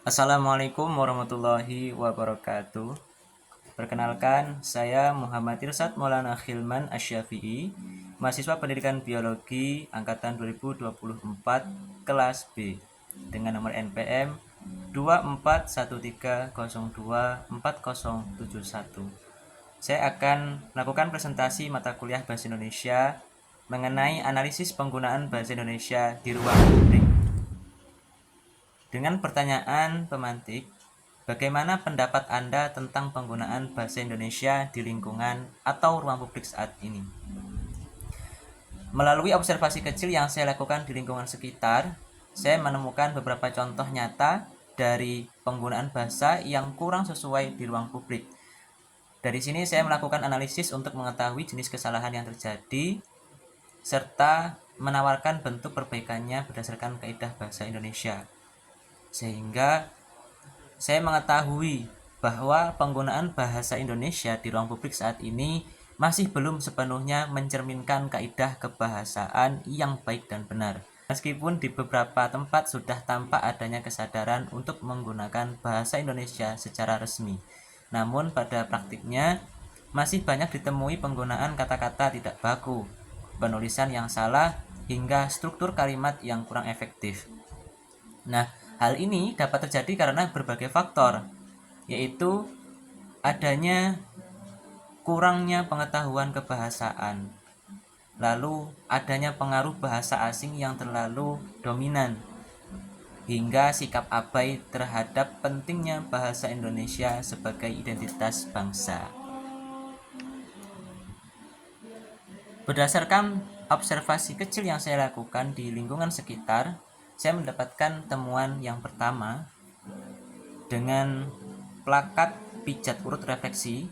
Assalamualaikum warahmatullahi wabarakatuh. Perkenalkan, saya Muhammad Irsad Maulana Khilman Asyafi'i, mahasiswa Pendidikan Biologi angkatan 2024 kelas B dengan nomor NPM 2413024071. Saya akan melakukan presentasi mata kuliah Bahasa Indonesia mengenai analisis penggunaan Bahasa Indonesia di ruang publik. Dengan pertanyaan pemantik, bagaimana pendapat Anda tentang penggunaan bahasa Indonesia di lingkungan atau ruang publik saat ini? Melalui observasi kecil yang saya lakukan di lingkungan sekitar, saya menemukan beberapa contoh nyata dari penggunaan bahasa yang kurang sesuai di ruang publik. Dari sini saya melakukan analisis untuk mengetahui jenis kesalahan yang terjadi, serta menawarkan bentuk perbaikannya berdasarkan kaidah bahasa Indonesia. Sehingga saya mengetahui bahwa penggunaan bahasa Indonesia di ruang publik saat ini masih belum sepenuhnya mencerminkan kaidah kebahasaan yang baik dan benar. Meskipun di beberapa tempat sudah tampak adanya kesadaran untuk menggunakan bahasa Indonesia secara resmi, namun pada praktiknya masih banyak ditemui penggunaan kata-kata tidak baku, penulisan yang salah, hingga struktur kalimat yang kurang efektif. Nah, hal ini dapat terjadi karena berbagai faktor, yaitu adanya kurangnya pengetahuan kebahasaan, lalu adanya pengaruh bahasa asing yang terlalu dominan, hingga sikap abai terhadap pentingnya bahasa Indonesia sebagai identitas bangsa. Berdasarkan observasi kecil yang saya lakukan di lingkungan sekitar, saya mendapatkan temuan yang pertama dengan plakat pijat urut refleksi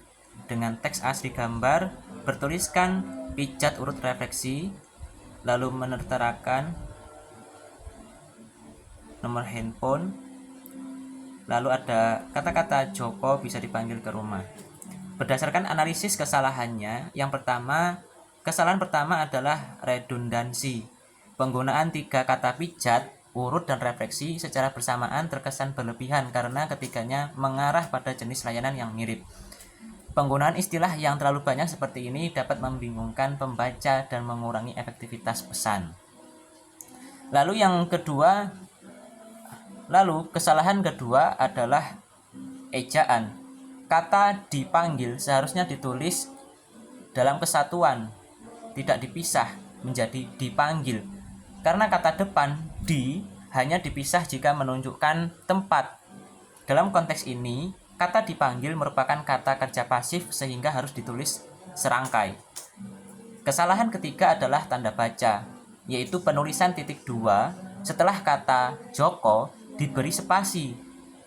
dengan teks asli gambar bertuliskan pijat urut refleksi, lalu menerterakan nomor handphone, lalu ada kata-kata Joko bisa dipanggil ke rumah. Berdasarkan analisis kesalahannya, kesalahan pertama adalah redundansi. Penggunaan 3 kata pijat, urut, dan refleksi secara bersamaan terkesan berlebihan karena ketiganya mengarah pada jenis layanan yang mirip. Penggunaan istilah yang terlalu banyak seperti ini dapat membingungkan pembaca dan mengurangi efektivitas pesan. Kesalahan kedua adalah ejaan. Kata dipanggil seharusnya ditulis dalam kesatuan, tidak dipisah menjadi dipanggil. Karena kata depan di hanya dipisah jika menunjukkan tempat. Dalam konteks ini, kata dipanggil merupakan kata kerja pasif sehingga harus ditulis serangkai. Kesalahan ketiga adalah tanda baca, yaitu penulisan titik 2 setelah kata Joko diberi spasi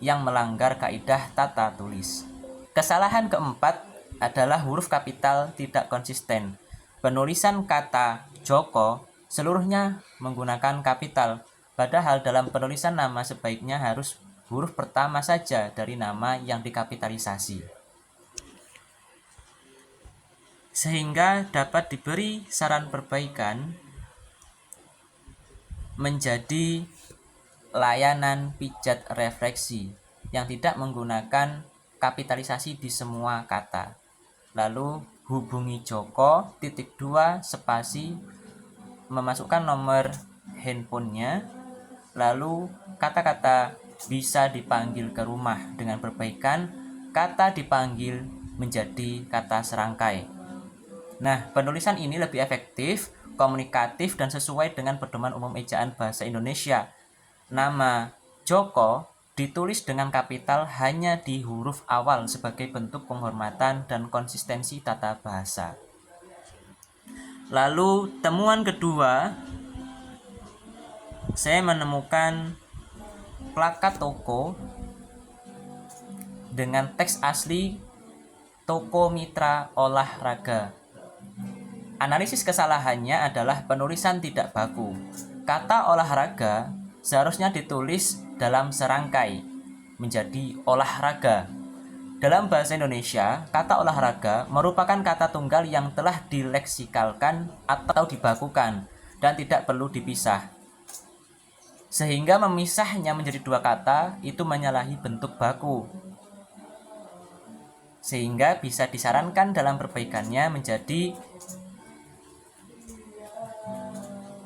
yang melanggar kaidah tata tulis. Kesalahan keempat adalah huruf kapital tidak konsisten. Penulisan kata Joko seluruhnya menggunakan kapital, padahal dalam penulisan nama sebaiknya harus huruf pertama saja dari nama yang dikapitalisasi, sehingga dapat diberi saran perbaikan menjadi layanan pijat refleksi yang tidak menggunakan kapitalisasi di semua kata. Lalu hubungi Joko titik 2 spasi memasukkan nomor handphonenya, lalu kata-kata bisa dipanggil ke rumah dengan perbaikan kata dipanggil menjadi kata serangkai. Nah, penulisan ini lebih efektif, komunikatif, dan sesuai dengan pedoman umum ejaan bahasa Indonesia. Nama Joko ditulis dengan kapital hanya di huruf awal sebagai bentuk penghormatan dan konsistensi tata bahasa. Lalu temuan kedua, saya menemukan plakat toko dengan teks asli Toko Mitra Olahraga. Analisis kesalahannya adalah penulisan tidak baku. Kata olahraga seharusnya ditulis dalam serangkai menjadi olahraga. Dalam bahasa Indonesia, kata olahraga merupakan kata tunggal yang telah dileksikalkan atau dibakukan dan tidak perlu dipisah. sehingga memisahnya menjadi dua kata itu menyalahi bentuk baku, sehingga bisa disarankan dalam perbaikannya menjadi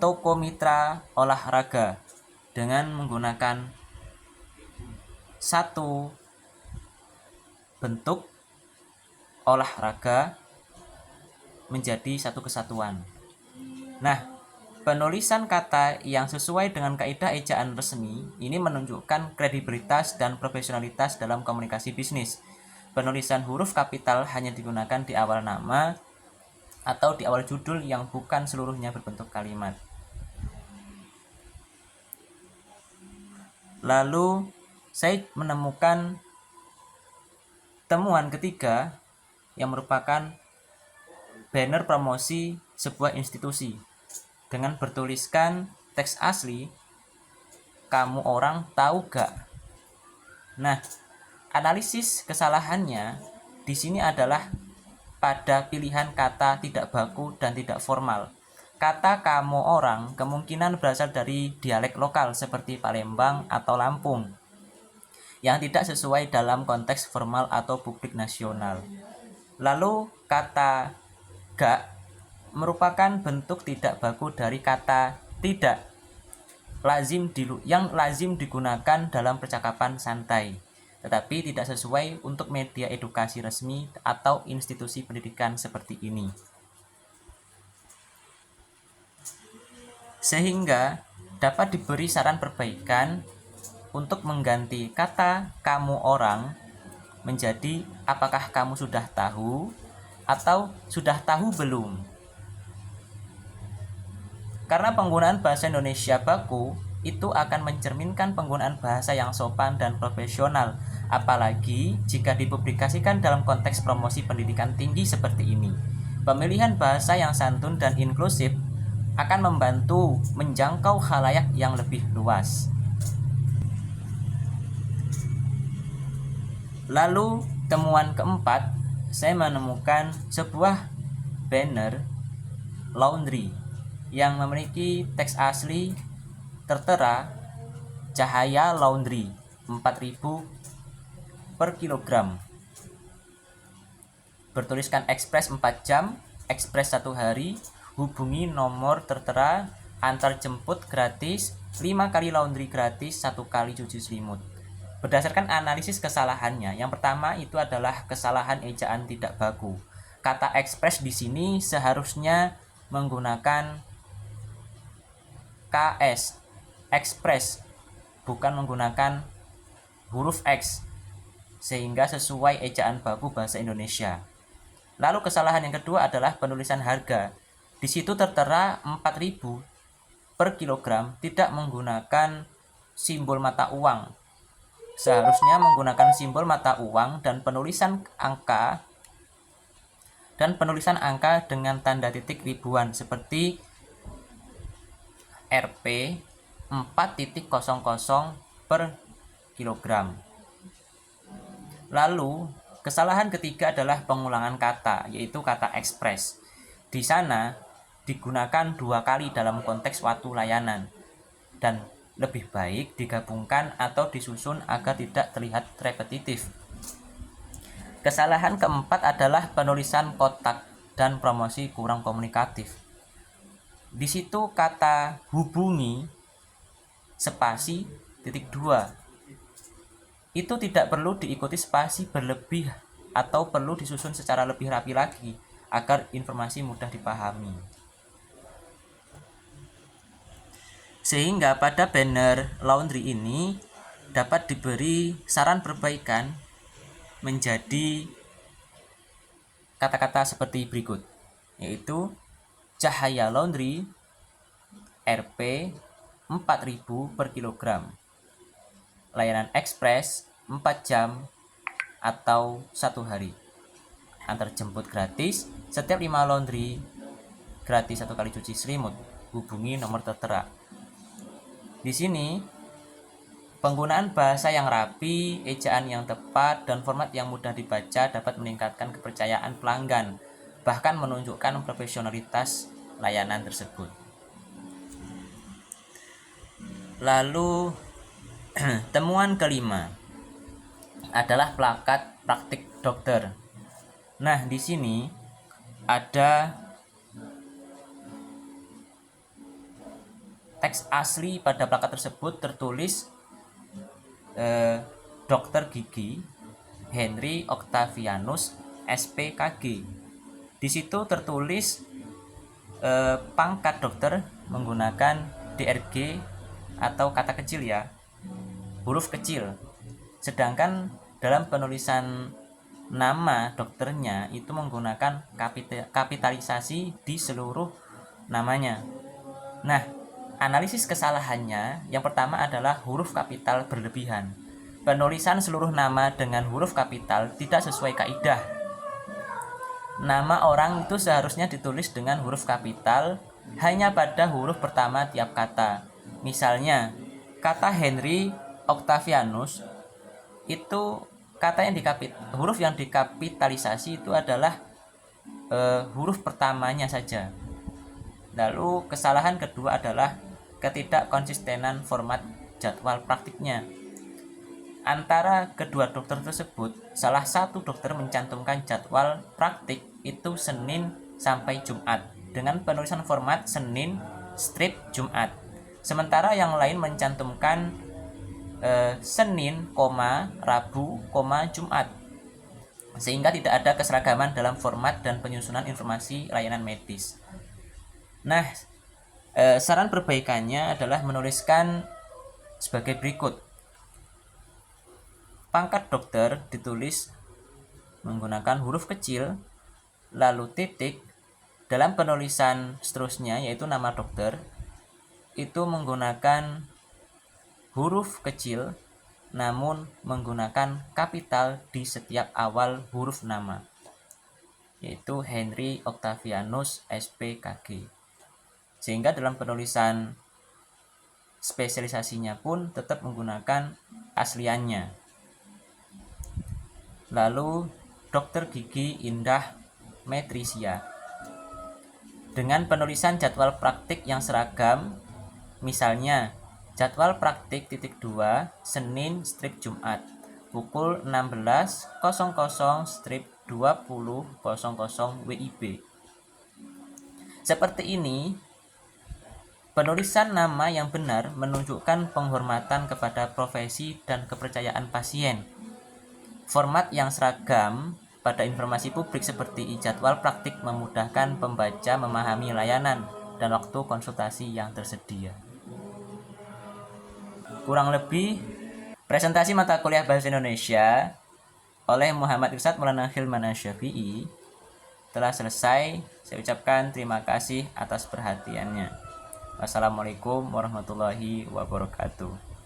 toko mitra olahraga dengan menggunakan satu bentuk olahraga menjadi satu kesatuan. Nah, penulisan kata yang sesuai dengan kaidah ejaan resmi ini menunjukkan kredibilitas dan profesionalitas dalam komunikasi bisnis. Penulisan huruf kapital hanya digunakan di awal nama atau di awal judul yang bukan seluruhnya berbentuk kalimat. Lalu saya menemukan temuan ketiga yang merupakan banner promosi sebuah institusi dengan bertuliskan teks asli, "Kamu orang tahu gak?" Nah, analisis kesalahannya di sini adalah pada pilihan kata tidak baku dan tidak formal. Kata "kamu orang" kemungkinan berasal dari dialek lokal seperti Palembang atau Lampung yang tidak sesuai dalam konteks formal atau publik nasional. Lalu kata "gak" merupakan bentuk tidak baku dari kata tidak yang lazim digunakan dalam percakapan santai, tetapi tidak sesuai untuk media edukasi resmi atau institusi pendidikan seperti ini. Sehingga dapat diberi saran perbaikan untuk mengganti kata "kamu orang" menjadi "apakah kamu sudah tahu" atau "sudah tahu belum?" Karena penggunaan bahasa Indonesia baku itu akan mencerminkan penggunaan bahasa yang sopan dan profesional, apalagi jika dipublikasikan dalam konteks promosi pendidikan tinggi seperti ini. Pemilihan bahasa yang santun dan inklusif akan membantu menjangkau khalayak yang lebih luas. Lalu temuan keempat, saya menemukan sebuah banner laundry yang memiliki teks asli tertera "Cahaya Laundry 4.000 per kilogram", bertuliskan ekspres 4 jam, ekspres 1 hari, hubungi nomor tertera, antar jemput gratis, 5 kali laundry gratis, 1 kali cuci selimut. Berdasarkan analisis kesalahannya, yang pertama itu adalah kesalahan ejaan tidak baku. Kata ekspres di sini seharusnya menggunakan KS, ekspres, bukan menggunakan huruf X, sehingga sesuai ejaan baku bahasa Indonesia. Lalu kesalahan yang kedua adalah penulisan harga. Di situ tertera 4.000 per kilogram, tidak menggunakan simbol mata uang. Seharusnya menggunakan simbol mata uang dan penulisan angka dengan tanda titik ribuan seperti Rp 4.00 per kilogram. Lalu kesalahan ketiga adalah pengulangan kata, yaitu kata ekspres. Di sana digunakan 2 kali dalam konteks waktu layanan dan lebih baik digabungkan atau disusun agar tidak terlihat repetitif. Kesalahan keempat adalah penulisan kotak dan promosi kurang komunikatif. Di situ kata hubungi spasi titik 2 itu tidak perlu diikuti spasi berlebih atau perlu disusun secara lebih rapi lagi agar informasi mudah dipahami. Sehingga pada banner laundry ini dapat diberi saran perbaikan menjadi kata-kata seperti berikut, yaitu cahaya laundry Rp 4.000 per kilogram, layanan ekspres 4 jam atau 1 hari, antar jemput gratis, setiap 5 laundry gratis 1 kali cuci selimut, hubungi nomor tertera. Di sini penggunaan bahasa yang rapi, ejaan yang tepat, dan format yang mudah dibaca dapat meningkatkan kepercayaan pelanggan, bahkan menunjukkan profesionalitas layanan tersebut. Lalu temuan kelima adalah plakat praktik dokter. Nah, di sini ada teks asli pada plakat tersebut tertulis Dokter Gigi Henry Octavianus SPKG. Di situ tertulis pangkat dokter menggunakan DRG atau kata kecil ya, huruf kecil. Sedangkan dalam penulisan nama dokternya itu menggunakan kapitalisasi di seluruh namanya. Nah, analisis kesalahannya yang pertama adalah huruf kapital berlebihan. Penulisan seluruh nama dengan huruf kapital tidak sesuai kaidah. Nama orang itu seharusnya ditulis dengan huruf kapital hanya pada huruf pertama tiap kata. Misalnya, kata Henry Octavianus itu huruf yang dikapitalisasi itu adalah huruf pertamanya saja. Lalu kesalahan kedua adalah ketidakkonsistenan format jadwal praktiknya. Antara kedua dokter tersebut, salah satu dokter mencantumkan jadwal praktik itu Senin sampai Jumat dengan penulisan format Senin strip Jumat. Sementara yang lain mencantumkan Senin, Rabu, Jumat. Sehingga tidak ada keseragaman dalam format dan penyusunan informasi layanan medis. Nah, saran perbaikannya adalah menuliskan sebagai berikut. Pangkat dokter ditulis menggunakan huruf kecil, lalu titik. Dalam penulisan seterusnya yaitu nama dokter itu menggunakan huruf kecil namun menggunakan kapital di setiap awal huruf nama, yaitu Henry Octavianus SPKG. Sehingga dalam penulisan spesialisasinya pun tetap menggunakan asliannya. Lalu Dokter Gigi Indah Metrisia dengan penulisan jadwal praktik yang seragam, misalnya jadwal praktik titik 2 Senin strip Jumat pukul 16.00 strip 20.00 WIB. Seperti ini, penulisan nama yang benar menunjukkan penghormatan kepada profesi dan kepercayaan pasien. Format yang seragam pada informasi publik seperti jadwal praktik memudahkan pembaca memahami layanan dan waktu konsultasi yang tersedia. Kurang lebih, presentasi mata kuliah Bahasa Indonesia oleh Muhammad Irsyad Maulana Hilman Syafi'i telah selesai. Saya ucapkan terima kasih atas perhatiannya. Wassalamualaikum warahmatullahi wabarakatuh.